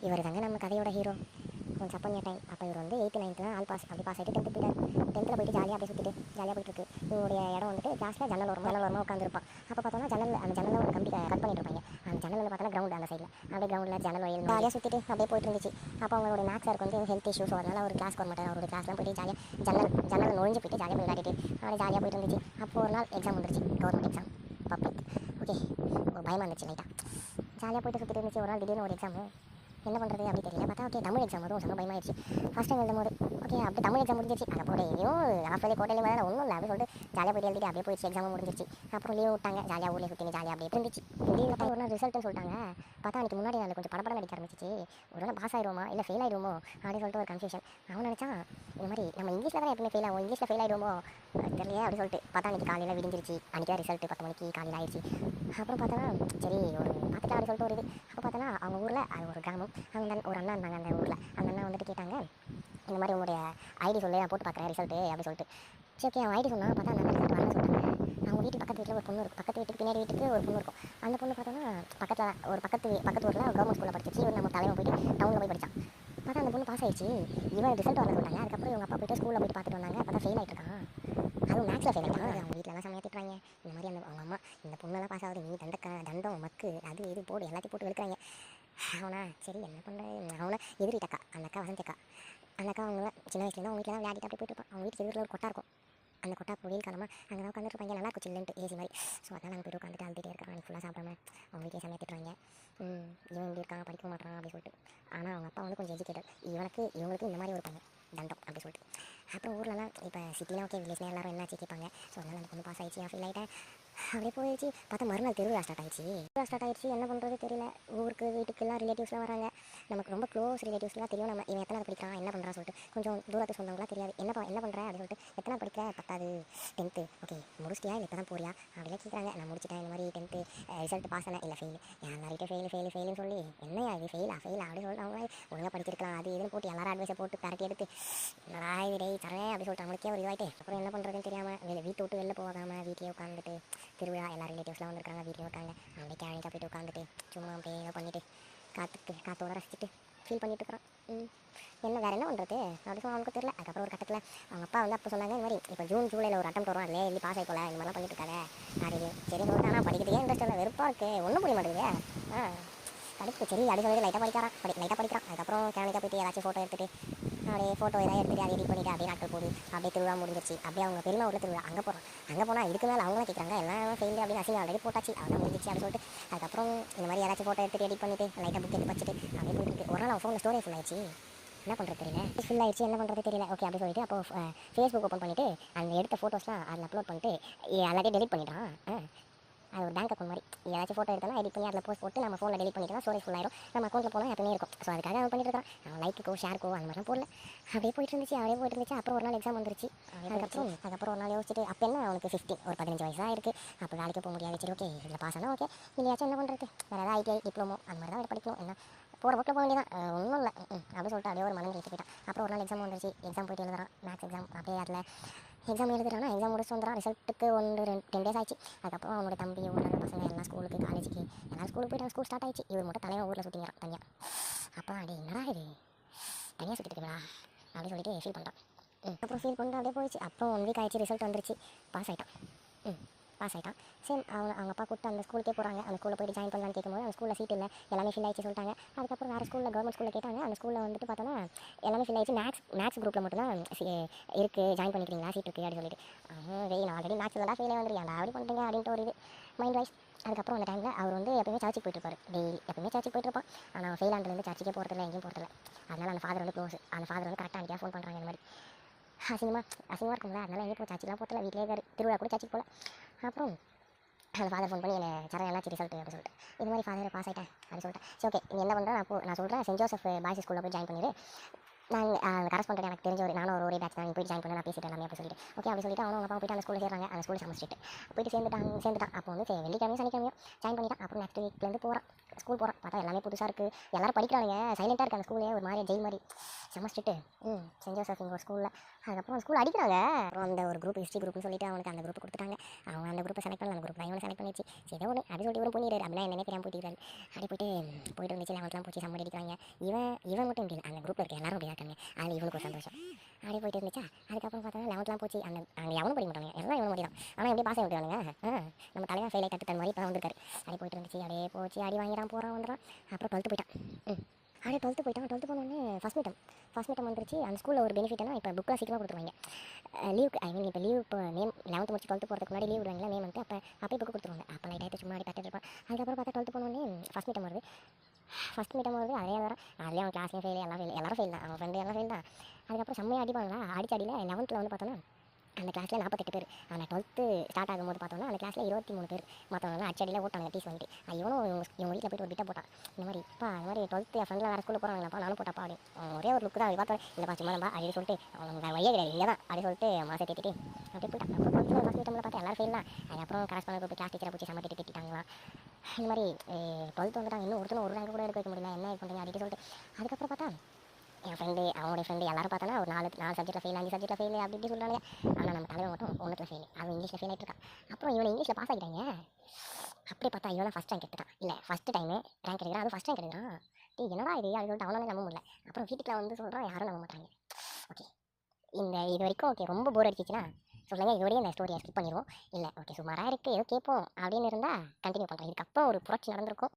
இவர் தாங்க நம்ம கதையோட ஹீரோ. கொஞ்சம் அப்போ டைம் அப்போ இவர் வந்து 8th 9th ஆல் பாஸ் அப்படி பாஸ் ஆகிட்டு 10th போயிட்டார். 10th போயிட்டு ஜாலியாக அப்படியே சுற்றிட்டு ஜாலியாக போயிட்டுருக்கு. இவருடைய இடம் வந்துட்டு கிளாஸில் ஜன்னல் ஓரமாக உட்காந்துருப்பான். அப்போ பார்த்தோன்னா அந்த ஜன்னலில் ஒரு கம்பி கட் பண்ணிட்டு இருப்பாங்க. அந்த ஜன்னலில் பார்த்தோன்னா கிரவுண்ட் அந்த சைடில் அப்படியே கிரவுண்டில் ஜன்னல் வயல் ஜாலியாக சுற்றிட்டு அப்படியே போயிட்டு இருந்துச்சு. அப்போ அவங்களோட மேக்ஸ் சாருக்கு வந்து ஹெல்த் இஷ்யூஸ் அதனால் ஒரு கிளாஸ் வர மாட்டார். அவரோட கிளாஸ்லாம் போயிட்டு ஜாலியாக ஜன்னல் நுழைஞ்சு போயிட்டு ஜாலியாக போய் விளையாடிட்டு அப்படியே ஜாலியாக போயிட்டு இருந்துச்சு. அப்போ ஒரு நாள் எக்ஸாம் வந்துருச்சு, கவர்மெண்ட் எக்ஸாம் பப்ளிக். ஓகே, பயமாக இருந்துச்சு லைட்டாக. ஜாலியாக போயிட்டு சுற்றிட்டு இருந்துச்சு. ஒரு நாள் திடீர்னு ஒரு எக்ஸாமு என்ன பண்ணுறது அப்படி தெரியல. பார்த்தா ஓகே தமிழ் எக்ஸாம் வரும், செம்ம பயமாயிடுச்சு. ஃபஸ்ட் டைம் எழுதும் போது ஓகே அப்படி தமிழ் எக்ஸாம் முடிஞ்சிச்சு. அங்கே போட எதையும் ஆஃப்லேயே கோட்டையிலே மேலே ஒன்றும் இல்லை அப்படின்னு சொல்லிட்டு ஜாலியாக போய்ட்டு எழுதிட்டு அப்படியே போயிடுச்சு. எக்ஸாம் முடிஞ்சிச்சு. அப்புறம் லீவ் விட்டாங்க, ஜாலியாக ஊரில் சுற்றி ஜாலியாக அப்படியே இருந்துச்சு. திடீர்னு ஒரு நாள் ரிசல்ட்னு சொல்லிட்டாங்க. பார்த்தா அன்றைக்கி முன்னாடி நாள் கொஞ்சம் படப்படம் நடிக்க ஆரம்பிச்சிச்சு. ஒரு நாள் பாஸ் ஆயிடுவோமா இல்லை ஃபெயில் ஆயிடுவோமோ அப்படின்னு சொல்லிட்டு ஒரு கன்ஃபியூஷன். அவன் நினச்சான் இந்த மாதிரி நம்ம இங்கிலீஷில் தான் எப்பவுமே ஃபெயில் ஆகும், இங்கிலீஷில் ஃபெயில் ஆயிடுவோமோ தெரியலையே அப்படின்னு சொல்லிட்டு பார்த்தா அன்றைக்கி காலையில் விடிஞ்சிருச்சு. அன்றைக்கி ரிசல்ட் 10 மணிக்கு காலையில் ஆயிடுச்சு. அப்புறம் பார்த்தோன்னா சரி ஒரு பார்த்துட்டு அப்படி சொல்லிட்டு ஒரு இது. அப்போ பார்த்தோன்னா அவங்க ஊரில் அது ஒரு கிராமம். அவங்க ஒரு அண்ணா இருந்தாங்க அந்த ஊரில். அந்த அண்ணா வந்துட்டு கேட்டாங்க இந்த மாதிரி உங்களுடைய ஐடி சொல்லி நான் போட்டு பார்க்குறேன் ரிசல்ட்டு அப்படி சொல்லிட்டு. சரி ஓகே அவன் ஐடி சொன்னால் பார்த்தா அந்த ரிசல்ட் வரல சொல்லிட்டாங்க. அவங்க வீட்டுக்கு பக்கத்து வீட்டில் ஒரு பொண்ணு இருக்கும், பக்கத்து வீட்டுக்கு பின்னாடி வீட்டுக்கு ஒரு பொண்ணு இருக்கும். அந்த பொண்ணு பார்த்தோன்னா பக்கத்தில் ஒரு பக்கத்து ஊரில் கவர்மெண்ட் ஸ்கூலில் படிச்சிச்சு. இவர் நம்ம தலைமை போயிட்டு டவுனில் போய் படித்தான். பார்த்தா அந்த பொண்ணு பாஸ் ஆயிடுச்சு. இவன் ரிசல்ட் வரல சொல்லிட்டாங்க. அதுக்கப்புறம் இவங்க அப்பா போய்ட்டு ஸ்கூலில் போய்ட்டு பார்த்துட்டு வந்தாங்க. பார்த்தா ஃபெயில் ஆகிட்டு இருக்கான். அதுவும் மேக்ஸில் ஃபெயில் ஆகிட்டான். அவங்க வீட்டிலலாம் சமையா திட்டுறாங்க. இந்த மாதிரி அவங்க அம்மா இந்த பொண்ணெல்லாம் பாஸ் ஆகுது, நீ தண்டம் மக்கு அது இது போட்டு எல்லாத்தையும் போட்டு வெளுக்கிறாங்க. அவனா சரி என்ன பண்ணுறேன் அவனை எதிரிட்டக்கா அந்த அக்கா வசந்திக்கா. அந்த அக்கா அவங்க சின்ன வயசுலேருந்து அவங்க வீட்டில் தான் விளையாடிட்டு அப்படியே போயிட்டு இருப்பான். அவங்க வீட்டுக்கு எதிரில் ஒரு கொட்டா இருக்கும். அந்த கொட்டா வெயில் காலமாக அங்கே தான் உட்காந்துருப்பாங்க. நல்லா இருக்கும் சில்லுன்ட்டு ஏசி மாதிரி. ஸோ அதனால் அங்கே போய்ட்டு உட்காந்துட்டு அழுதுகிட்டே இருக்கான். அன்றைக்கி ஃபுல்லாக சாப்பிடாம அவங்க வீட்டில் சமையா திட்டுறாங்க. இவன் இப்படி இருக்கான் படிக்க மாட்டான் அப்படின்னு சொல்லிட்டு. ஆனால் அவங்க அப்பா வந்து கொஞ்சம் எஜுகேட்டட். இவங்களுக்கு இந்த மாதிரி ஒரு பையன் தண்டம் அப்படி சொல்லிட்டு. அப்புறம் ஊர்லலாம் இப்போ சிட்டிலாம் ஓகே வில்லேஜ்லாம் எல்லாரும் என்னாச்சு கேட்பாங்க. ஸோ அதனால் அந்த பொண்ணு பாஸ் ஆகிடுச்சு, ஃபீல் ஆகிட்டேன் அப்படியே போயிடுச்சு. பார்த்தா மறுநாள் திருவிழா ஸ்டார்ட் ஆயிடுச்சு. என்ன பண்ணுறது தெரியல. ஊருக்கு வீட்டுக்கெல்லாம் ரிலேட்டிவ்ஸ்லாம் வராங்க. நமக்கு ரொம்ப க்ளோஸ் ரிலேட்டிவ்ஸ்லாம் தெரியும். நம்ம இவன் எத்தனை படிக்கிறான் என்ன பண்ணுறான்னு சொல்லிட்டு. கொஞ்சம் தூரத்து சொந்தவங்களாம் தெரியாது. என்ன பண்ணுறேன் அப்படின்னு சொல்லிட்டு. எத்தனை படிக்கிற 10th 10th ஓகே முடிச்சிட்டியா இல்லை இப்போ தான் போறியா அப்படிலாம் கேட்குறாங்க. நான் முடிச்சிட்டேன் இந்த மாதிரி 10th ரிசல்ட் பாஸ் ஆனேன் இல்லை ஃபெயில் எல்லார்கிட்ட ஃபெயில்னு சொல்லி என்னையா இது ஃபெயிலா அப்படின்னு சொல்லிட்டு அவங்க ஒழுங்காக படிச்சிருக்கலாம் அது இதுன்னு போட்டு எல்லாரும் அட்வைஸை போட்டு கரெக்ட் எடுத்து நல்லா விடை தரேன் அப்படி சொல்லிட்டு அவங்களுக்கே ஒரு இதுவாயிட்டு. அப்புறம் என்ன பண்ணுறதுன்னு தெரியாமல் வீட்டை விட்டு வெளில போகாமல் வீட்லேயே உட்காந்துட்டு திருவிழா எல்லா ரிலேட்டிவ்ஸ்லாம் வந்திருக்காங்க. வீட்லேயே இருக்காங்க. அப்படியே கேழிக்காக போய்ட்டு உட்காந்துட்டு சும்மா அப்படியே ஏதோ பண்ணிவிட்டு காற்றோட ரசிச்சுட்டு ஃபீல் பண்ணிட்டு இருக்கிறான். என்ன வேறு என்ன பண்ணுறது அப்படி சொன்னால் அவனுக்கு தெரியல. அதுக்கப்புறம் ஒரு கட்டத்தில் அவங்க அப்பா வந்து அப்போ சொன்னாங்க இந்த மாதிரி இப்போ ஜூன் ஜூலையில் ஒரு அட்டம் வரும் அதிலே எழுதி பாஸ் ஆகி போல இந்த மாதிரிலாம் பண்ணிட்டு இருக்காங்க அப்படின்னு. சரி சொல்லிட்டு ஆனால் படிக்கிறதுக்கே இன்ட்ரெஸ்ட் இல்லை, வெறுப்பாக இருக்குது, ஒன்றும் புரிய மாட்டேங்குது. கடுப்பு சரி அப்படி சொல்லிட்டு லைட்டாக படிக்கிறான். அதுக்கப்புறம் கேமரா போயிட்டு ஏதாச்சும் ஃபோட்டோ எடுத்துகிட்டு அப்படியே ஃபோட்டோ எதாவது எடுத்துகிட்டு அதை எடிட் பண்ணிவிட்டு அப்படியே நாட்கள் போகுது. அப்படியே திருவிழா முடிஞ்சிச்சு. அப்படியே அவங்க பெருமை ஊரில் திருவிழா அங்கே போனால் இதுக்கு மேலே அவங்களும் கேட்குறாங்க எல்லாம் ஃபெயில் அப்படின்னு அசிங்க ஆல்ரெடி போட்டாச்சு அதான் முடிஞ்சிச்சு அப்படின்னு சொல்லிட்டு. அதுக்கப்புறம் இந்த மாதிரி ஏதாச்சும் ஃபோட்டோ எடுத்துகிட்டு எடிட் பண்ணிவிட்டு லைட்டாக புக் எடுத்து வச்சுட்டு அப்படியே போயிட்டு ஒரு நாள் அவன் ஃபோனில் ஸ்டோரேஜ் ஃபுல் ஆயிடுச்சு. என்ன பண்ணுறது தெரியல, ஃபுல் ஆயிடுச்சு என்ன பண்ணுறது தெரியல. ஓகே அப்படி சொல்லிட்டு அப்போ ஃபேஸ்புக் ஓப்பன் பண்ணிவிட்டு அந்த எடுத்த ஃபோட்டோஸ்லாம் அதில் அப்லோட் பண்ணிட்டு எல்லாத்தையும் டெலிட் பண்ணிட்டான். அது ஒரு பேங்க் அக்கௌண்ட் மாதிரி ஏதாச்சும் ஃபோட்டோ எடுத்தாலும் எடிட் பண்ணி அதில் போஸ்ட் போட்டு நம்ம ஃபோனில் டெலிட் பண்ணிக்கலாம். ஸ்டோரேஜ் ஃபுல் ஆயிடும். நம்ம அக்கௌண்ட்டில் போனால் எப்பவுமே இருக்கும். ஸோ அதுக்காக அவன் பண்ணிட்டு இருக்கான். அவன் லைக்கோ ஷேர்க்கோ அந்த மாதிரிலாம் போடல. அப்படியே போயிட்டு இருந்துச்சு. அப்புறம் ஒரு நாள் எக்ஸாம் வந்துருச்சு. அதுக்கப்புறம் ஒரு நாள் யோசிச்சுட்டு அப்போ என்ன அவனுக்கு 15 ஒரு 15 வயசாக இருக்குது. அப்போ வேலைக்கு போக முடியாது. சரி ஓகே இதில் பாஸ் ஆனால் ஓகே இல்லையாச்சும் என்ன பண்ணுறது வேறு ஏதாவது ஐடிஐ டிப்ளமோ அந்த மாதிரி தான் படிக்கணும். என்ன போகிற பக்கம் போக வேண்டியதான் ஒன்றும் இல்லை அப்படின்னு சொல்லிட்டு அப்படியே ஒரு மனம் கழிச்சு போயிட்டான். அப்புறம் ஒரு நாள் எக்ஸாம் வந்துருச்சு. எக்ஸாம் போயிட்டு எழுதுறான் மேக்ஸ் எக்ஸாம். அப்படியே அதில் எக்ஸாம் எழுதுறானா எக்ஸாம் முடிச்சு வந்துடுறான். ரிசல்ட்டுக்கு 10 days ஆச்சு. அதுக்கப்புறம் அவனோட தம்பி ஊரில் பசங்க எல்லாம் ஸ்கூலுக்கு காலேஜுக்கு எல்லாம் ஸ்கூலுக்கு போயிட்டு ஸ்கூல் ஸ்டார்ட் ஆயிடுச்சு. இவர் மட்டும் தலைவன் ஊரில் சுற்றிங்கிறான் தனியாக. அப்போ அப்படியே என்னடா இது தனியாக சுற்றிட்டுங்களா அப்படின்னு சொல்லிட்டு ஃபீல் பண்ணுறான். அப்புறம் ஃபீல் பண்ணிட்டு அப்படியே போயிடுச்சு. அப்புறம் 1 week ஆயிடுச்சு. ரிசல்ட் வந்துருச்சு. பாஸ் ஆகிட்டான். சேம் அவங்க அப்பா கூப்பிட்டு அந்த ஸ்கூலுக்கே போகிறாங்க. அந்த ஸ்கூலில் போய்ட்டு ஜாயின் பண்ணலான்னு கேட்கும்போது அந்த ஸ்கூலில் சீட் இல்லை எல்லாமே ஃபில் ஆயிடுச்சு சொல்லிட்டாங்க. அதுக்கப்புறம் வேறு ஸ்கூலில் கவர்மெண்ட் ஸ்கூலில் கேட்டாங்க. அந்த ஸ்கூலில் வந்துட்டு பார்த்தோன்னா எல்லாமே ஃபில் ஆயிடுச்சு. மேக்ஸ் குரூப்பில் மட்டும் தான் இருக்குது ஜாயின் பண்ணிக்கிறீங்களா சீட் இருக்குது அப்படின்னு சொல்லிட்டு நான் ஆல்ரெடி மேக்ஸ் எல்லாம் ஃபெயிலே வந்துருக்கேன் அப்படி பண்ணுறீங்க அப்படின்ட்டு ஒரு இது மைண்ட் வைஸ். அதுக்கப்புறம் அந்த டைமில் அவர் வந்து எப்பவுமே சர்ச்சுக்கு போயிட்டுருப்பார். டெய்லி எப்பவுமே சர்ச்சுக்கு போயிட்டுருப்பான். ஆனால் ஃபெயில் ஆனதுலேருந்து சர்ச்சுக்கே போகிறதில்ல எங்கேயும் போகிறதில்ல. அதனால் அந்த ஃபாதர் வந்து க்ளோஸ். அந்த ஃபாதர் வந்து கரெக்டாக அன்றைக்கி ஃபோன் பண்ணுறாங்க இந்த மாதிரி அசிங்கமாக இருக்கும்ல. அதனால் எங்கேயும் சர்ச்சுலாம் போகிறதில்ல வீட்டிலே இருக்காரு. திருவிழா கூட சர்ச்சுக்கு போகல. அப்புறம் அந்த ஃபாதர் ஃபோன் பண்ணி என்னை சரம் என்னாச்சு ரிசல்ட் அப்படின்னு சொல்லிட்டு இது மாதிரி ஃபாதர் பாஸ் ஆகிட்டேன் அப்படின்னு சொல்லிட்டேன். சரி ஓகே நீ என்ன பண்ணுறேன் நான் சொல்கிறேன் சென்ட் ஜோசப் பாய்ஸ் ஸ்கூலில் போய் ஜாயின் பண்ணிடு. நாங்கள் கரஸ்பாண்டட் எனக்கு தெரிஞ்ச நான் ஒரே பேட்ச் தான் போய் ஜாயின் பண்ண நான் பேசிட்டு எல்லாமே அப்படி சொல்லிட்டு ஓகே அப்படி சொல்லிட்டு அவனும் அப்பா போய்ட்டு அந்த ஸ்கூலில் சேர்றாங்க. அந்த ஸ்கூலில் சமைச்சிட்டு போயிட்டு சேர்ந்துட்டான். அப்போ வந்து வெள்ளிக்கிழமையும் சனிக்கிழமையும் ஜாயின் பண்ணிட்டான். அப்புறம் நெக்ஸ்ட் வீக்லேருந்து ஸ்கூல் போகிறான். பார்த்தா எல்லாமே புதுசாக இருக்குது. எல்லாரும் படிக்கிறாங்க. சைலண்ட்டாக இருக்குது அந்த ஸ்கூலே ஒரு மாதிரி ஜெயில் மாதிரி சமைச்சிட்டு சென்ட் ஜோசப் இங்கே ஒரு ஸ்கூலில் அதுக்கப்புறம் ஸ்கூல் அடிக்கிறாங்க. அப்புறம் அந்த ஒரு குரூப் ஹிஸ்ட்ரி குரூப்னு சொல்லிட்டு அவனுக்கு அந்த குரூப் கொடுத்துட்டாங்க. அவங்க அந்த குரூப்பை செலக்ட் பண்ணல, அந்த குரூப் இவனை செலக்ட் பண்ணிச்சு. சரி ஏதோ ஒன்று அப்படி சொல்லிட்டு இவரும் பண்ணிடுறாரு. அப்படின்னா என்னென்ன தெரியாமல் போயிட்டு அப்படி போயிட்டு இருந்துச்சு. லெவன்த்லாம் போச்சு, சம்மடி அடிக்கிறாங்க. இவன் மட்டும் இப்படி இல்லை, அந்த குரூப்பில் இருக்க எல்லாரும் அப்படி இருக்காங்க. அதில் இவனுக்கு ஒரு சந்தோஷம். அப்படியே போயிட்டு இருந்துச்சா. அதுக்கப்புறம் பார்த்தா லெவன்த்லாம் போச்சு. அங்கே எவனும் படிக்க மாட்டாங்க, எல்லாம் இவனு மட்டும் தான். ஆனால் எப்படி பாஸ் ஆகி விட்டுறானுங்க. நம்ம தலைவர் ஃபெயில் ஆகிட்டு தன் மாதிரி இப்போ வந்திருக்காரு. அப்படியே போயிட்டு இருந்துச்சு. அப்படியே போச்சு, அடி வாங்கிறான், போகிறான், வந்துடுறான். அப்புறம் 12th போயிட்டான். அப்படியே 12th போயிட்டான். 12th போனோடனே ஃபஸ்ட் மீட்டம் வந்துருச்சு. அந்த ஸ்கூலில் ஒரு பெனிஃபிட்னா இப்போ புக்கெலாம் சீக்கிரமாக கொடுத்துருவாங்க. லீவுக்கு இப்போ லீவ் இப்போ மே 11th முடிச்சு 12th போகிறதுக்கு முன்னாடி லீவ் விடுவாங்களா, மே மந்த்து. அப்போ புக்கு கொடுத்துருவாங்க. அப்போ லைட் ஆகிட்டு சும்மா கட்டிட்டு இருப்பான். அதுக்கப்புறம் பார்த்தா 12th போனோடனே ஃபஸ்ட் மீட்டம் வருது. அதே வரான். அதுலேயே அவன் கிளாஸ்லேயும் ஃபெயில், எல்லாரும் ஃபெயில் தான். அவன் ஃப்ரெண்டு எல்லாம் ஃபெயில் தான். அதுக்கப்புறம் செம்மையாக அடிப்பாங்களா. அடியில் 11th வந்து பார்த்தோன்னா அந்த கிளாஸில் 48 பேர். அந்த 12th ஸ்டார்ட் ஆகும்போது பார்த்தோம்னா அந்த கிளாஸில் 23 பேர். மற்றவங்க அடியில் ஓட்டாங்க டீஸ் வந்துட்டு. இவனும் இவங்க வீட்டில் போய்ட்டு ஒரு பிட்டை போட்டான். இந்த மாதிரி இந்த மாதிரி 12th என் ஃப்ரெண்டில் வேறு ஸ்கூலில் போகிறாங்களாப்பா, நானும் போட்டாப்பா அப்படின்னு. ஒரே ஒரு லுக்கு தான். அது பார்த்தா இல்லைப்பா சும்மா நம்ப அப்படின்னு சொல்லிட்டு அவங்க வேறு வழியே கிடையாது, இங்கே தான் அப்படி சொல்லிட்டு மாசை தேத்திட்டு அப்படியே போயிட்டான். அப்புறம் 12th ஃபஸ்ட் மீட்டமில் பார்த்தா எல்லாரும் ஃபெயில் தான். அதுக்கப்புறம் கரஸ்பாண்ட் போய் கிளாஸ் டீச்சரை பிடிச்சி சம்மட்டி திட்டாங்களாம். இந்த மாதிரி 12th வந்துட்டாங்க. இன்னும் ஒருத்தனும் ஒரு ரேங்க் கூட எடுக்க வைக்க முடியல, என்ன பண்ணுறீங்க அப்படின்னு சொல்லிட்டு. அதுக்கப்புறம் பார்த்தா என் ஃப்ரெண்டு அவனுடைய ஃப்ரெண்டு எல்லாரும் பார்த்தோன்னா ஒரு 4 சப்ஜெக்ட்டில் ஃபெயில், 5 சப்ஜெக்ட்டில் ஃபெயில் அப்படி இப்படி சொல்கிறாங்க. ஆனால் நம்ம தலைவர் மட்டும் ஒன்றுத்தில் ஃபெயில். அவன் இங்கிலீஷில் ஃபெயில் ஆகிட்டு இருக்கான். அப்புறம் இவனை இங்கிலீஷில் பாஸ் ஆகிட்டாங்க. அப்படியே பார்த்தா இவனை ஃபஸ்ட் ரேங்க் எடுத்துட்டான். இல்லை ஃபஸ்ட்டு டைமே ரேங்க் எடுக்கிறான், அது ஃபஸ்ட் ரேங்க் எடுக்கிறான். என்னடா இது அப்படின்னு சொல்லிட்டு அவனால நம்ப முடியல. அப்புறம் வீட்டுக்குள்ள வந்து சொல்கிறான், யாரும் நம்ப மாட்டாங்க. ஓகே, இது வரைக்கும் ஓகே ரொம்ப போர் அடிச்சிச்சுன்னா சொல்லுங்கள், இதோடய இந்த ஸ்டோரியை ஸ்கிப் பண்ணிடுவோம். இல்லை ஓகே சுமாராக இருக்குது, ஏதோ கேட்போம் அப்படின்னு இருந்தால் கண்டினியூ பண்ணுறேன். இதுக்கப்புறம் ஒரு புரட்சி நடந்திருக்கும்.